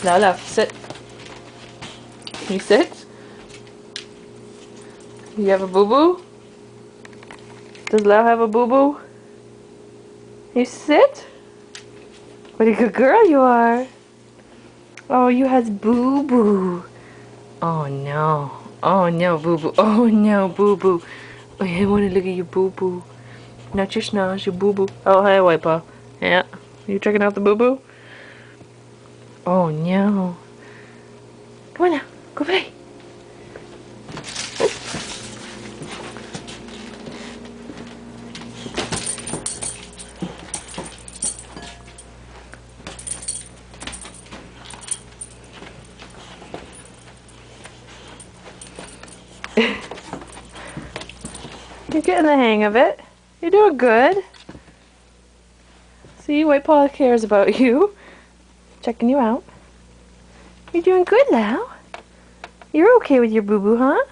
Now left, sit. You sit? You have a boo-boo? Does Lau have a boo-boo? You sit? What a good girl you are. Oh, you has boo-boo. Oh no. Oh no, boo-boo. Oh no, boo-boo. Oh, I want to look at your boo-boo. Not your schnoz, your boo-boo. Oh, hey, white paw. Yeah. You checking out the boo-boo? Oh no. Come on now. Go play. You're getting the hang of it. You're doing good. See, White Paw cares about you. Checking you out. You're doing good now. You're okay with your boo-boo, huh?